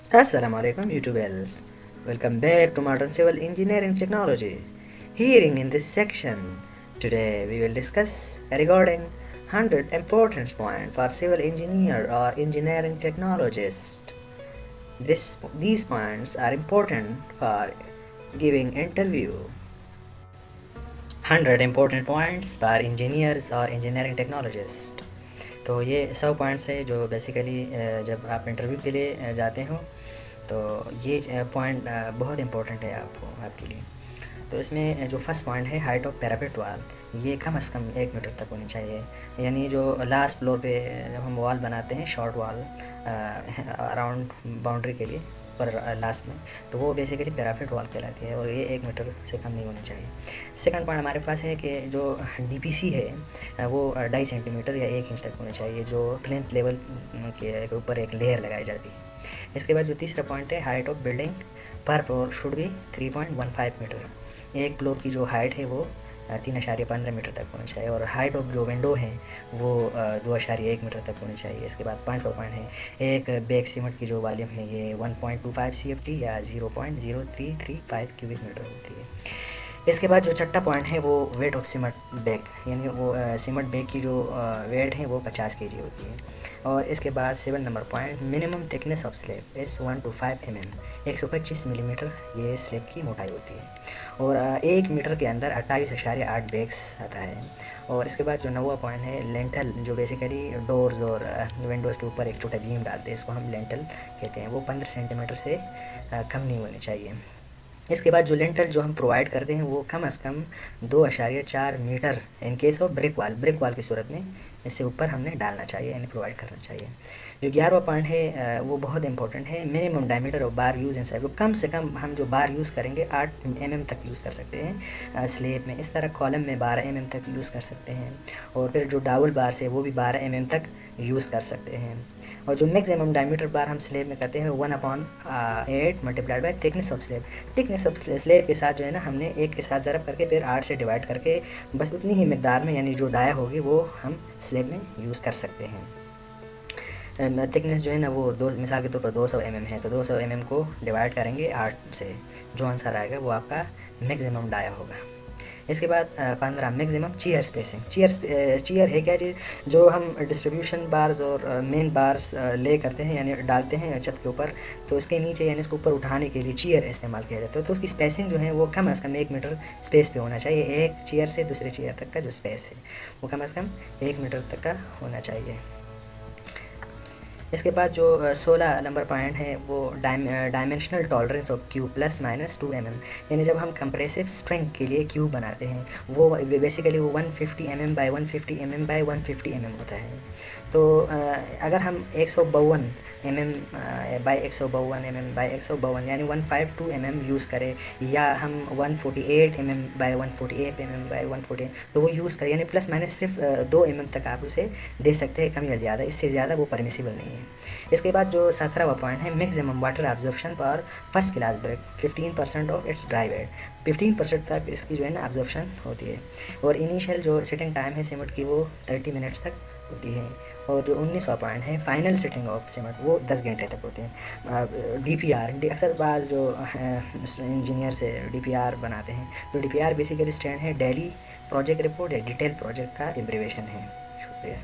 Assalamualaikum YouTubers. Welcome back to Modern Civil Engineering Technology. Hearing in this section, today we will discuss regarding 100 important points for civil engineer or engineering technologist. These points are important for giving interview. 100 important points for engineers or engineering technologist. तो ये 100 points है जो basically जब आप interview के लिए जाते हो तो ये पॉइंट बहुत इम्पोर्टेंट है आपके लिए। तो इसमें जो फर्स्ट पॉइंट है हाइट ऑफ पैरापेट वाल, ये कम से कम 1 मीटर तक होनी चाहिए। यानी जो लास्ट फ्लोर पे जब हम वॉल बनाते हैं शॉर्ट वॉल अराउंड बाउंड्री के लिए पर लास्ट में, तो वो बेसिकली पैरापेट वॉल कहलाती है और ये 1 मीटर से कम नहीं होनी चाहिए। सेकंड पॉइंट हमारे पास है कि जो डीपीसी है वो 2.5 सेंटीमीटर या 1 इंच तक होनी चाहिए, जो प्लिंथ लेवल के ऊपर एक लेयर लगाई जाती है। इसके बाद जो तीसरा पॉइंट है हाइट ऑफ बिल्डिंग पर फ्लोर शुड बी 3.15 मीटर। एक फ्लोर की जो हाइट है वो 3.15 मीटर तक होनी चाहिए और हाइट ऑफ जो विंडो है वो 2.1 मीटर तक होनी चाहिए। इसके बाद 5वां पॉइंट है एक बैग सीमेंट की जो वॉल्यूम है ये 1.25 CFT या 0.0335 क्यूबिक मीटर होती है। इसके बाद जो छठा पॉइंट है वो वेट ऑफ सीमेंट बैग, यानी वो सीमेंट बैग की जो वेट है वो 50 kg होती है। और इसके बाद 7 number point minimum thickness of slab इस 1 to 5 mm, 125 मिलीमीटर ये स्लैब की मोटाई होती है और 1 मीटर के अंदर 28.8 बैग्स आता है। और इसके बाद जो 9वां पॉइंट है लेंटल, जो बेसिकली डोर्स और विंडोज़ के ऊपर एक छोटा बीम डालते हैं, इसको हम लेंटल कहते हैं, वो 15 सेंटीमीटर से कम नहीं होनी चाहिए। इसके बाद जो लेंटल जो हम प्रोवाइड करते हैं वो कम से कम 2.4 metre in case of brick wall की सूरत में इससे ऊपर हमने डालना चाहिए, यानी प्रोवाइड करना चाहिए। जो 11वां पॉइंट है वो बहुत इंपॉर्टेंट है minimum diameter of bar use inside. वो कम से कम हम जो बार यूज़ करेंगे 8 mm तक यूज़ कर सकते हैं स्लेब में। इस तरह कॉलम में 12 mm तक यूज़ कर सकते हैं और फिर जो डाबल बार से वो भी 12 mm तक यूज़ कर सकते हैं। और जो मैक्सिमम डायमीटर बार हम स्लेब में करते हैं 1/8 multiplied by thickness of slab. Thickness of slab के साथ जो है ना हमने 1 के साथ ज़रब करके फिर 8 से डिवाइड करके बस उतनी ही मिकदार में, यानी जो डाया होगी वो हम स्लेब में यूज़ कर सकते हैं। थिकनेस जो है ना वो मिसाल के तौर पर 200 mm है, तो 200 mm को डिवाइड करेंगे 8 से, जो आंसर आएगा वो आपका मैक्सिमम डाया होगा। इसके बाद 15 मैक्सिमम चेयर स्पेसिंग। चेयर है क्या चीज़, जो हम डिस्ट्रीब्यूशन बार्स और मेन बार्स ले करते हैं यानी डालते हैं छत के ऊपर, तो इसके नीचे यानी इसको ऊपर उठाने के लिए चेयर इस्तेमाल किया जाता है। तो उसकी स्पेसिंग जो है वो कम से कम 1 मीटर स्पेस पे होना चाहिए। एक चेयर से दूसरे चेयर तक का जो स्पेस है वो कम से कम 1 मीटर तक का होना चाहिए। इसके बाद जो 16 नंबर पॉइंट है वो dimensional tolerance of cube ±2 mm, यानी जब हम कंप्रेसिव स्ट्रेंथ के लिए क्यूब बनाते हैं वो बेसिकली वो 150 mm by 150 mm by 150 mm होता है। तो अगर हम 152 mm बाय 152 mm बाय 152 यानी 152 mm यूज़ करें, या हम 148 mm बाय 148 mm बाय 148, तो वो यूज़ करें, यानी प्लस माइनस सिर्फ 2 mm तक आप उसे दे सकते हैं, कम या ज़्यादा, इससे ज़्यादा वो परमिसिबल नहीं है। इसके बाद जो 17वां पॉइंट है maximum water absorption for first class brick 15% of its dry weight. 15% तक इसकी जो है ना एब्जॉर्प्शन होती है। और इनिशियल जो सिटिंग टाइम है सीमेंट की वो 30 मिनट्स तक होती है। और जो 19वां पॉइंट है फाइनल सिटिंग ऑफ सीमेंट वो 10 घंटे तक होते हैं। DPR अक्सर बात जो इंजीनियर से DPR बनाते हैं, तो DPR बेसिकली स्टैंड है डेली प्रोजेक्ट रिपोर्ट या डिटेल प्रोजेक्ट का एब्रिविएशन है। शुक्रिया।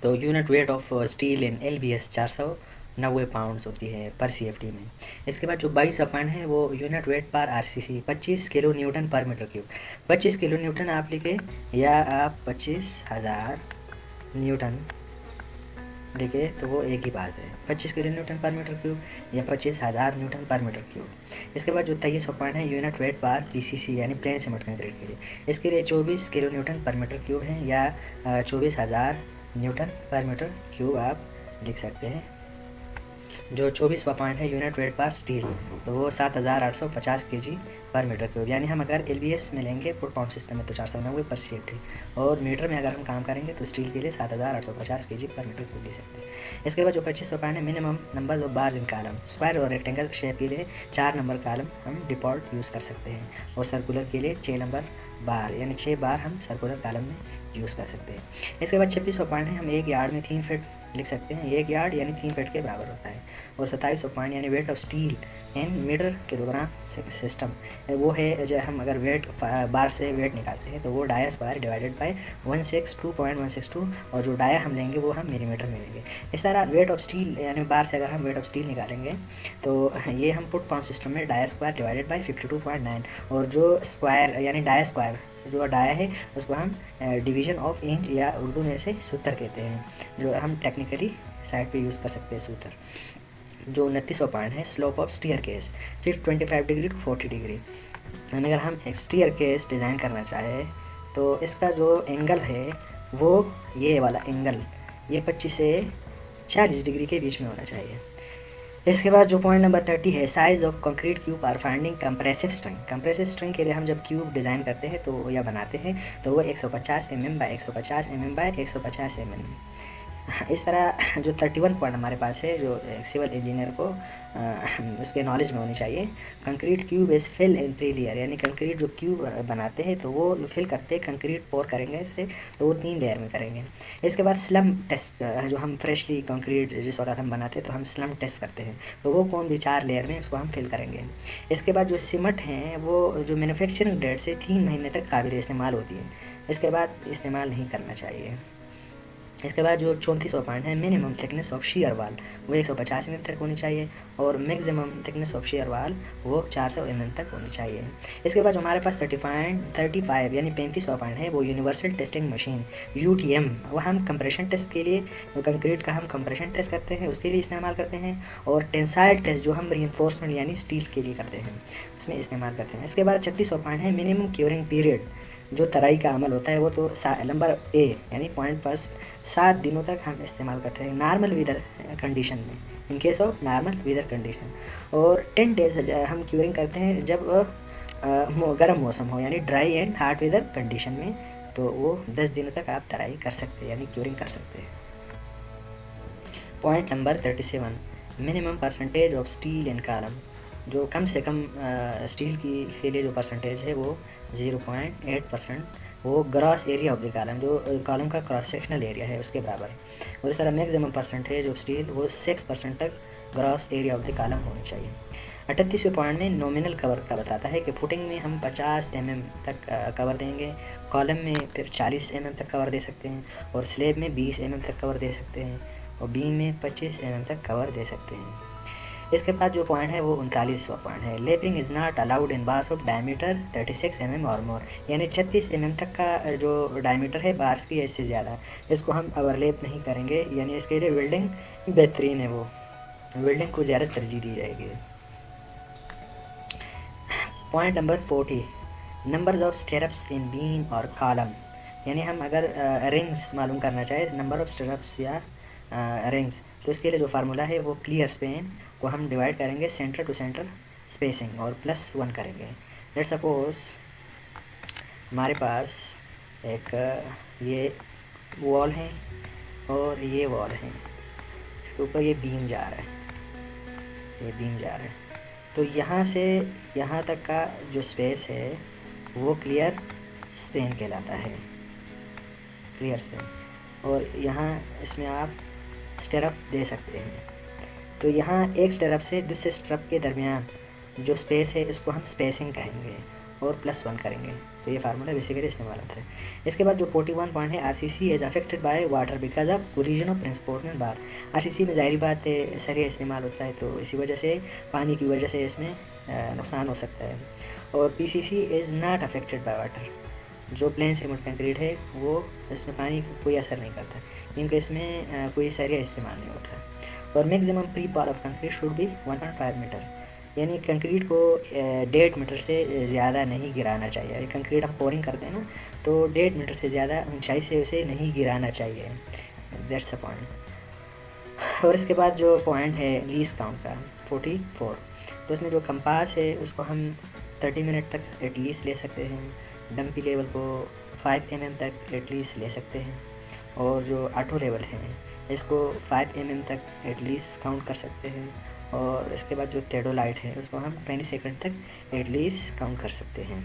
तो unit weight of steel in LBS 490 pounds होती है पर CFT में। इसके बाद जो 22 पॉइंट है वो यूनिट वेट पर RCC 25 किलो न्यूटन पर मीटर क्यूब। 25 किलो न्यूटन आप लिखे या आप 25,000 न्यूटन लिखे तो वो एक ही बात है, 25 किलो न्यूटन पर मीटर क्यूब या 25,000 न्यूटन पर मीटर क्यूब। इसके बाद जो 23वां पॉइंट है यूनिट वेट पर PCC यानी प्लेन सीमेंट कंक्रीट के लिए, इसके लिए 24 किलो न्यूटन पर मीटर क्यूब है या 24,000 न्यूटन पर मीटर क्यूब आप लिख सकते हैं। जो 24वां पॉइंट है यूनिट वेट पर स्टील, तो वो 7,850 kg पर मीटर क्यूब, यानी हम अगर LBS में लेंगे फुट पाउंड सिस्टम में तो 490 पर CFT, और मीटर में अगर हम काम करेंगे तो स्टील के लिए 7,850 kg पर मीटर क्यूब ले सकते हैं। इसके बाद जो 25वां पॉइंट है minimum number of bars in column. Square और रेक्टेंगल शेप के लिए 4 नंबर कॉलम हम डिफ़ॉल्ट यूज़ कर सकते हैं, और सर्कुलर के लिए 6 नंबर बार यानी 6 बार हम सर्कुलर कॉलम में यूज़ कर सकते हैं। इसके बाद 26वां पॉइंट है हम एक यार्ड में 3 फीट लिख सकते हैं, 1 यार्ड यानी 3 फीट के बराबर होता है। और 2700 पॉइंट यानी weight of steel in metre kilogram system, वो है जो हम अगर वेट बार से वेट निकालते हैं तो वो डाया स्क्वायर डिवाइडेड बाय 162.162, और जो डाया हम लेंगे वो हम मिलीमीटर में लेंगे। इस तरह वेट ऑफ स्टील यानी बार से अगर हम वेट ऑफ स्टील निकालेंगे तो ये हम पुट पाउंड सिस्टम में डाया स्क्वायर डिवाइडेड बाय 52.9, और जो स्क्वायर यानी डाया स्क्वायर जो डाया है उसको हम डिवीजन ऑफ इंच या उर्दू में से सूत्र कहते हैं, जो हम टेक्निकली साइड पे यूज़ कर सकते हैं सूत्र। जो 29वां पॉइंट है slope of staircase 25 degree to 40 degree, यानी अगर हम स्टीयर केस डिज़ाइन करना चाहें तो इसका जो एंगल है वो ये वाला एंगल ये 25 से 40 डिग्री के बीच में होना चाहिए। इसके बाद जो पॉइंट नंबर 30 है size of concrete cube are finding compressive strength. Compressive strength के लिए हम जब क्यूब डिज़ाइन करते हैं तो या बनाते हैं तो वो 150 mm by 150 mm by 150 mm। इस तरह जो 31 पॉइंट हमारे पास है जो सिविल इंजीनियर को उसके नॉलेज में होनी चाहिए। Concrete cube is fill in 3 layer, यानी कंक्रीट जो क्यूब बनाते हैं तो वो फिल करते हैं, कंक्रीट पोर करेंगे इससे तो वो 3 लेयर में करेंगे। इसके बाद स्लम टेस्ट, जो हम फ्रेशली कंक्रीट जिस वक्त हम बनाते हैं तो हम स्लम टेस्ट करते हैं तो वो कौन भी 4 लेयर में इसको हम फिल करेंगे। इसके बाद जो सीमेंट हैं वो जो मैन्युफैक्चरिंग डेट से 3 महीने तक काबिल इस्तेमाल होती है, इसके बाद इस्तेमाल नहीं करना चाहिए। इसके बाद जो 34वां पॉइंट है मिनिमम थिकनेस ऑफ शेयर वाल वो 150 mm तक होनी चाहिए, और मैक्सिमम थिकनेस ऑफ शेयर वाल वो 400 mm तक होनी चाहिए। इसके बाद जो हमारे पास 35 यानी 35वां पॉइंट है वो यूनिवर्सल टेस्टिंग मशीन UTM, वो हम कंप्रेशन टेस्ट के लिए जो कंक्रीट का हम कंप्रेशन टेस्ट करते हैं उसके लिए इस्तेमाल करते हैं, और टेंसाइल टेस्ट जो हम रीइंफोर्समेंट यानी स्टील के लिए करते हैं उसमें इस्तेमाल करते हैं। इसके बाद 36वां पॉइंट है मिनिमम क्यूरिंग पीरियड, जो तराई का अमल होता है वो तो नंबर A यानी पॉइंट फर्स्ट 7 दिनों तक हम इस्तेमाल करते हैं नॉर्मल वेदर कंडीशन में, in case of normal weather condition. और 10 डेज हम क्यूरिंग करते हैं जब गर्म मौसम हो यानी dry and hot weather condition में, तो वो 10 दिनों तक आप तराई कर सकते हैं यानी क्यूरिंग कर सकते हैं। Point number 37 minimum percentage of steel in column, जो कम से कम स्टील की के लिए जो परसेंटेज है वो 0.8%, वो gross area of the column जो कॉलम का क्रॉस सेक्शनल एरिया है उसके बराबर। और इस तरह मैक्सिमम परसेंटेज ऑफ स्टील वो 6% तक gross area of the column होनी चाहिए। 38वें पॉइंट में नॉमिनल कवर का बताता है कि फुटिंग में हम 50 mm तक कवर देंगे, कॉलम में फिर 40 mm तक कवर दे सकते हैं, और स्लेब में 20 mm तक कवर दे सकते हैं, और बीम में 25 mm तक कवर दे सकते हैं। इसके बाद जो पॉइंट है वो 39वां पॉइंट है lapping is not allowed in bars of diameter 36 mm और मोर, यानी 36 mm तक का जो डायमीटर है बार्स की इससे ज़्यादा इसको हम ओवरलेप नहीं करेंगे, यानी इसके लिए वेल्डिंग बेहतरीन है, वो वेल्डिंग को ज़्यादा तरजीह दी जाएगी। Point number 40 number of stirrups in beam और कॉलम, यानी हम अगर रिंग्स मालूम करना चाहें नंबर ऑफ स्टेरप्स या रिंग्स तो इसके लिए जो फार्मूला है वो क्लियर स्पेन को हम डिवाइड करेंगे सेंटर टू सेंटर स्पेसिंग और +1 करेंगे। लेट सपोज हमारे पास एक ये वॉल है और ये वॉल है, इसके ऊपर ये बीम जा रहा है, ये बीम जा रहा है, तो यहाँ से यहाँ तक का जो स्पेस है वो क्लियर स्पेन कहलाता है, क्लियर स्पेन। और यहाँ इसमें आप स्टेरप दे सकते हैं, तो यहाँ एक स्टेरप से दूसरे स्टेरप के दरमियान जो स्पेस है इसको हम स्पेसिंग कहेंगे और +1 करेंगे, तो ये फार्मूला बेसिकली इस्तेमाल होता है। इसके बाद जो 41 पॉइंट है RCC is affected by water because of collision of transportable bar. RCC में ज़ाहिर बात है सरिया इस्तेमाल होता है तो इसी वजह से पानी की वजह से इसमें नुकसान हो सकता है। और PCC is not affected by water, जो प्लेन सीमेंट कंक्रीट है वो इसमें पानी को कोई असर नहीं करता क्योंकि इसमें कोई सरिया इस्तेमाल नहीं होता। और maximum free fall of concrete should be 1.5 metre, यानी कंक्रीट को 1.5 मीटर से ज़्यादा नहीं गिराना चाहिए। कंक्रीट हम पोरिंग करते हैं ना तो 1.5 मीटर से ज़्यादा ऊंचाई से उसे नहीं गिराना चाहिए, दैट्स द पॉइंट। और इसके बाद जो पॉइंट है लीज काउंट का 44, तो उसमें जो कंपास है उसको हम 30 मिनट तक एटलीस्ट ले सकते हैं, डंपी लेवल को 5 mm तक एटलीस्ट ले सकते हैं, और जो ऑटो लेवल है इसको 5 mm तक एटलीस्ट काउंट कर सकते हैं, और इसके बाद जो टेडोलाइट है उसको हम 20 सेकंड तक एटलीस्ट काउंट कर सकते हैं।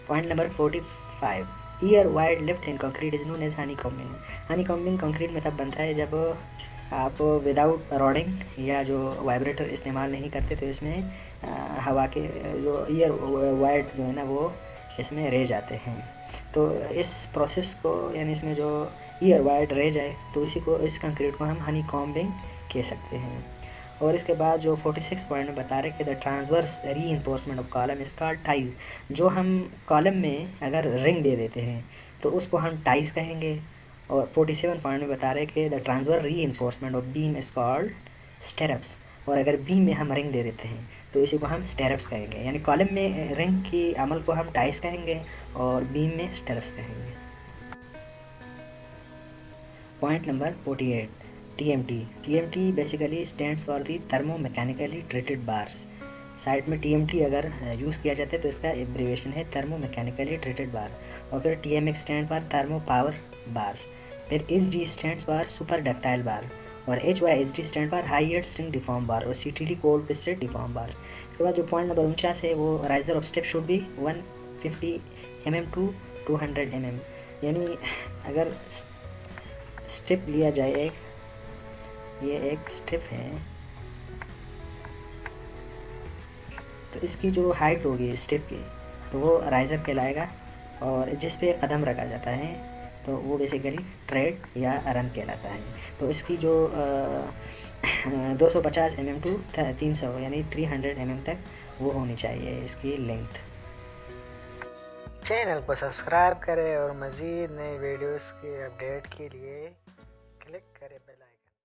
Point number 45 air voids left in concrete is known as honeycombing. Honeycombing concrete में तब बनता है जब आप विदाउट रॉडिंग या जो वाइब्रेटर इस्तेमाल नहीं करते, तो इसमें हवा के जो ईयर वाइड जो है ना वो इसमें रह जाते हैं। तो इस प्रोसेस को यानी इसमें जो ईयर वाइड रह जाए तो इसी को, इस कंक्रीट को हम हनी कॉम्बिंग कह सकते हैं। और इसके बाद जो 46 पॉइंट में बता रहे कि the transverse reinforcement of column is called ties. जो हम कॉलम में अगर रिंग दे देते हैं तो उसको हम टाइज कहेंगे। और 47 पॉइंट में बता रहे कि the transverse reinforcement of beam is called stirrups. और अगर बीम में हम रिंग दे देते हैं तो इसी को हम स्टेरप्स कहेंगे। यानी कॉलम में रिंग की अमल को हम टाइज कहेंगे और बीम में स्टेरप्स कहेंगे। Point number 48, TMT। TMT basically stands for the thermo mechanically treated bars. Side में TMT अगर यूज़ किया जाता है तो इसका एब्रीवेशन है थर्मो मैकेनिकली ट्रीटेड बार। और फिर TMX stand for thermo power bars. फिर HG stands for super ductile bar. और HYSD stand for high head strength deform bar. और CTD cold twisted deform bar. इसके बाद जो पॉइंट नंबर 49 है वो riser of step should be 150 mm to 200 mm। यानी अगर स्टेप लिया जाए एक, ये एक स्टेप है तो इसकी जो हाइट होगी स्टेप की तो वो राइज़र कहलाएगा। और जिस पे कदम रखा जाता है तो वो बेसिकली ट्रेड या रन कहलाता है। तो इसकी जो 250 mm टू 300 यानी 300 mm तक वो होनी चाहिए इसकी लेंथ। चैनल को सब्सक्राइब करें और मज़ीद नए वीडियोस के अपडेट के लिए क्लिक करें बेल